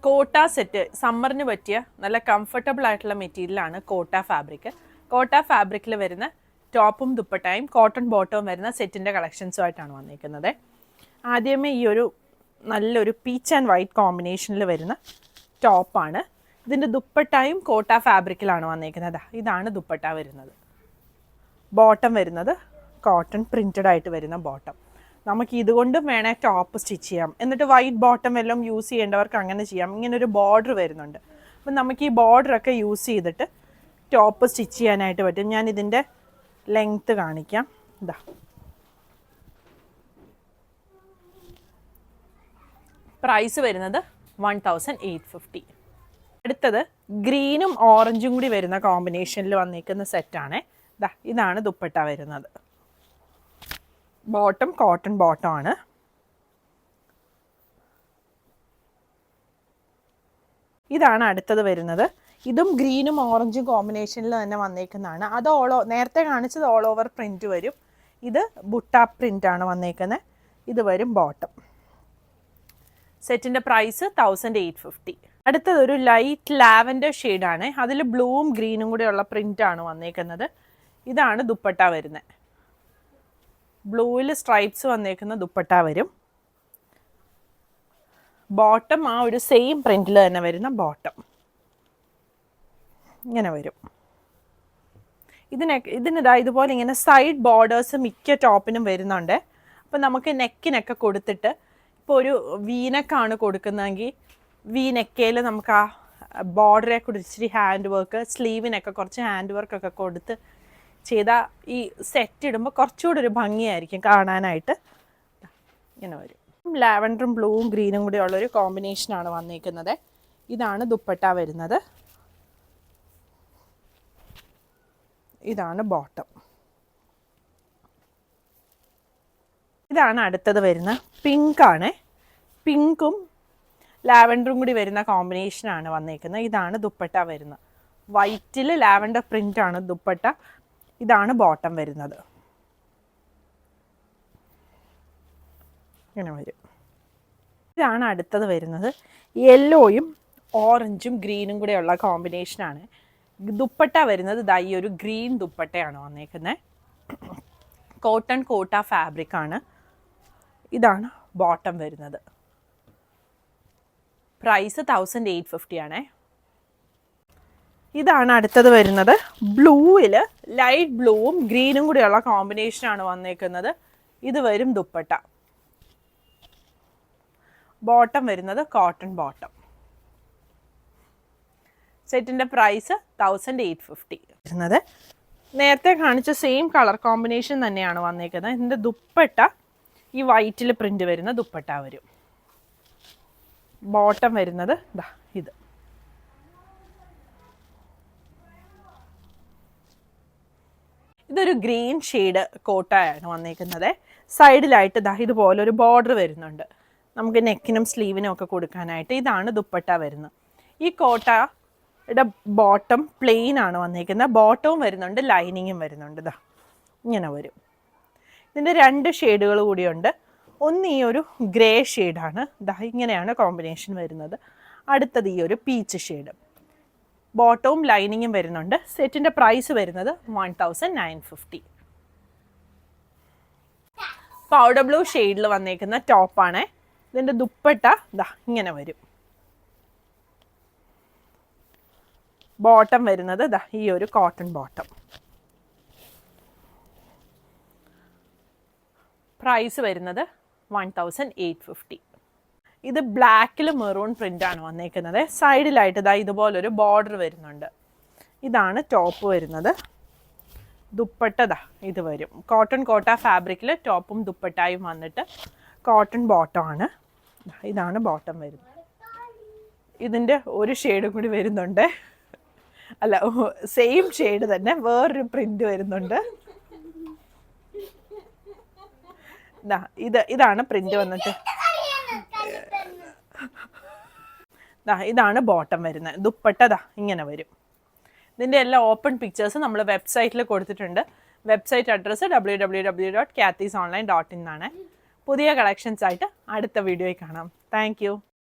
കോട്ട സെറ്റ് സമ്മറിന് പറ്റിയ നല്ല കംഫർട്ടബിൾ ആയിട്ടുള്ള മെറ്റീരിയലാണ് കോട്ട ഫാബ്രിക്. കോട്ട ഫാബ്രിക്കിൽ വരുന്ന ടോപ്പും ദുപ്പട്ടയും കോട്ടൺ ബോട്ടവും വരുന്ന സെറ്റിൻ്റെ കളക്ഷൻസുമായിട്ടാണ് വന്നിരിക്കുന്നത്. ആദ്യമേ ഈ ഒരു നല്ലൊരു പീച്ച് ആൻഡ് വൈറ്റ് കോമ്പിനേഷനിൽ വരുന്ന ടോപ്പാണ്. ഇതിൻ്റെ ദുപ്പട്ടയും കോട്ട ഫാബ്രിക്കിലാണ് വന്നിരിക്കുന്നത്. ഇതാണ് ദുപ്പട്ട വരുന്നത്. ബോട്ടം വരുന്നത് കോട്ടൺ പ്രിൻറ്റഡ് ആയിട്ട് വരുന്ന ബോട്ടം. നമുക്ക് ഇതുകൊണ്ടും വേണേൽ ടോപ്പ് സ്റ്റിച്ച് ചെയ്യാം. എന്നിട്ട് വൈറ്റ് ബോട്ടം എല്ലാം യൂസ് ചെയ്യേണ്ടവർക്ക് അങ്ങനെ ചെയ്യാം. ഇങ്ങനൊരു ബോർഡർ വരുന്നുണ്ട്. അപ്പം നമുക്ക് ഈ ബോർഡറൊക്കെ യൂസ് ചെയ്തിട്ട് ടോപ്പ് സ്റ്റിച്ച് ചെയ്യാനായിട്ട് പറ്റും. ഞാൻ ഇതിൻ്റെ ലെങ്ത്ത് കാണിക്കാം. ഇതാ, പ്രൈസ് വരുന്നത് 1850. അടുത്തത് ഗ്രീനും ഓറഞ്ചും കൂടി വരുന്ന കോമ്പിനേഷനിൽ വന്നിരിക്കുന്ന സെറ്റാണ്. ഇതാണ് ദുപ്പട്ട വരുന്നത്. ബോട്ടം കോട്ടൺ ബോട്ടം ആണ്. ഇതാണ് അടുത്തത് വരുന്നത്. ഇതും ഗ്രീനും ഓറഞ്ചും കോമ്പിനേഷനിൽ തന്നെ വന്നേക്കുന്നതാണ്. അത് നേരത്തെ കാണിച്ചത് ഓൾ ഓവർ പ്രിൻറ്റ് വരും. ഇത് ബുട്ട പ്രിൻ്റ് ആണ് വന്നേക്കുന്നത്. ഇത് വരും ബോട്ടം. സെറ്റിൻ്റെ പ്രൈസ് 1850. അടുത്തതൊരു ലൈറ്റ് ലാവൻഡർ ഷെയ്ഡാണ്. അതിൽ ബ്ലൂവും ഗ്രീനും കൂടെ ഉള്ള പ്രിൻ്റാണ് വന്നേക്കുന്നത്. ഇതാണ് ദുപ്പട്ട വരുന്നത്. ബ്ലൂവിൽ സ്ട്രൈപ്സ് വന്നേക്കുന്ന ദുപ്പട്ട വരും. ബോട്ടം ആ ഒരു സെയിം പ്രിൻറ്റിൽ തന്നെ വരുന്ന ബോട്ടം ഇങ്ങനെ വരും. ഇതിനിതാ ഇതുപോലെ ഇങ്ങനെ സൈഡ് ബോർഡേഴ്സ് മിക്ക ടോപ്പിനും വരുന്നുണ്ട്. അപ്പം നമുക്ക് നെക്കിനൊക്കെ കൊടുത്തിട്ട് ഇപ്പോൾ ഒരു വീനക്കാണ് കൊടുക്കുന്നതെങ്കിൽ വീനെക്കയിൽ നമുക്ക് ആ ബോർഡറെ കൂടി ഇച്ചിരി ഹാൻഡ് വർക്ക്, സ്ലീവിനൊക്കെ കുറച്ച് ഹാൻഡ് വർക്കൊക്കെ കൊടുത്ത് ചെയ്താൽ ഈ സെറ്റ് ഇടുമ്പോൾ കുറച്ചുകൂടി ഒരു ഭംഗിയായിരിക്കും കാണാനായിട്ട്. ഇങ്ങനെ വരും. ലാവൻഡറും ബ്ലൂവും ഗ്രീനും കൂടി ഉള്ളൊരു കോമ്പിനേഷനാണ് വന്നിരിക്കുന്നത്. ഇതാണ് ദുപ്പട്ട വരുന്നത്. ഇതാണ് ബോട്ടം. ഇതാണ് അടുത്തത് വരുന്ന പിങ്കാണ്. പിങ്കും ലാവൻഡറും കൂടി വരുന്ന കോമ്പിനേഷനാണ് വന്നിരിക്കുന്നത്. ഇതാണ് ദുപ്പട്ട വരുന്നത്. വൈറ്റിൽ ലാവൻഡർ പ്രിൻ്റാണ് ദുപ്പട്ട. ഇതാണ് ബോട്ടം വരുന്നത്. ഇങ്ങനെ വരും. ഇതാണ് അടുത്തത് വരുന്നത്. യെല്ലോയും ഓറഞ്ചും ഗ്രീനും കൂടെയുള്ള കോമ്പിനേഷനാണ്. ദുപ്പട്ട വരുന്നത് ഈ ഒരു ഗ്രീൻ ദുപ്പട്ടയാണ് വന്നേക്കുന്നത്. കോട്ടൺ കോട്ട ഫാബ്രിക്കാണ്. ഇതാണ് ബോട്ടം വരുന്നത്. പ്രൈസ് 1850 ആണേ. ഇതാണ് അടുത്തത് വരുന്നത്. ബ്ലൂവിൽ ലൈറ്റ് ബ്ലൂവും ഗ്രീനും കൂടെയുള്ള കോമ്പിനേഷനാണ് വന്നേക്കുന്നത്. ഇത് വരും ദുപ്പട്ട. ബോട്ടം വരുന്നത് കോട്ടൺ ബോട്ടം. സെറ്റിൻ്റെ പ്രൈസ് 1850 വരുന്നത്. നേരത്തെ കാണിച്ച സെയിം കളർ കോമ്പിനേഷൻ തന്നെയാണ് വന്നേക്കുന്നത്. ഇതിൻ്റെ ദുപ്പട്ട ഈ വൈറ്റിൽ പ്രിൻ്റ് വരുന്ന ദുപ്പട്ട വരും. ബോട്ടം വരുന്നത് ഇത്. ഇതൊരു ഗ്രീൻ ഷെയ്ഡ് കോട്ടയാണ് വന്നേക്കുന്നത്. സൈഡിലായിട്ട് ഇതുപോലൊരു ബോർഡർ വരുന്നുണ്ട്. നമുക്ക് നെക്കിനും സ്ലീവിനും ഒക്കെ കൊടുക്കാനായിട്ട്. ഇതാണ് ദുപ്പട്ട വരുന്നത്. ഈ കോട്ടയുടെ ബോട്ടം പ്ലെയിൻ ആണ് വന്നേക്കുന്നത്. ബോട്ടവും വരുന്നുണ്ട്, ലൈനിങ്ങും വരുന്നുണ്ട്. ഇങ്ങനെ വരും. ഇതിൻ്റെ 2 ഷെയ്ഡുകൾ കൂടിയുണ്ട്. ഒന്ന് ഈ ഒരു ഗ്രേ ഷെയ്ഡാണ്. ഇങ്ങനെയാണ് കോമ്പിനേഷൻ വരുന്നത്. അടുത്തത് ഈ ഒരു പീച്ച് ഷെയ്ഡ്. ബോട്ടവും ലൈനിങ്ങും വരുന്നുണ്ട്. സെറ്റിൻ്റെ പ്രൈസ് വരുന്നത് 1950. പൗഡർ ബ്ലൂ ഷെയ്ഡിൽ വന്നേക്കുന്ന ടോപ്പാണ്. ഇതിൻ്റെ ദുപ്പട്ട ഇങ്ങനെ വരും. ബോട്ടം വരുന്നത് ഈ ഒരു കോട്ടൺ ബോട്ടം. പ്രൈസ് വരുന്നത് 1850. ഇത് ബ്ലാക്കിൽ മെറൂൺ പ്രിൻ്റാണ് വന്നേക്കുന്നത്. സൈഡിലായിട്ട് ഇതുപോലൊരു ബോർഡർ വരുന്നുണ്ട്. ഇതാണ് ടോപ്പ് വരുന്നത്. ദുപ്പട്ട ഇത് വരും. കോട്ടൺ കോട്ട ഫാബ്രിക്കിൽ ടോപ്പും ദുപ്പട്ടായും വന്നിട്ട് കോട്ടൺ ബോട്ടമാണ്. ഇതാണ് ബോട്ടം വരുന്നത്. ഇതിൻ്റെ ഒരു ഷെയ്ഡും കൂടി വരുന്നുണ്ട്. അല്ല, സെയിം ഷെയ്ഡ് തന്നെ വേറൊരു പ്രിൻ്റ് വരുന്നുണ്ട്. ഇതാണ് പ്രിൻ്റ് വന്നിട്ട്. ഇതാണ് ബോട്ടം വരുന്നത്. ദുപ്പട്ട ഇങ്ങനെ വരും. ഇതിൻ്റെ എല്ലാ ഓപ്പൺ പിക്ചേഴ്സ് നമ്മൾ വെബ്സൈറ്റിൽ കൊടുത്തിട്ടുണ്ട്. വെബ്സൈറ്റ് അഡ്രസ്സ് www.kathysonline.in ആണ്. പുതിയ കളക്ഷൻസ് ആയിട്ട് അടുത്ത വീഡിയോയിൽ കാണാം. Thank you.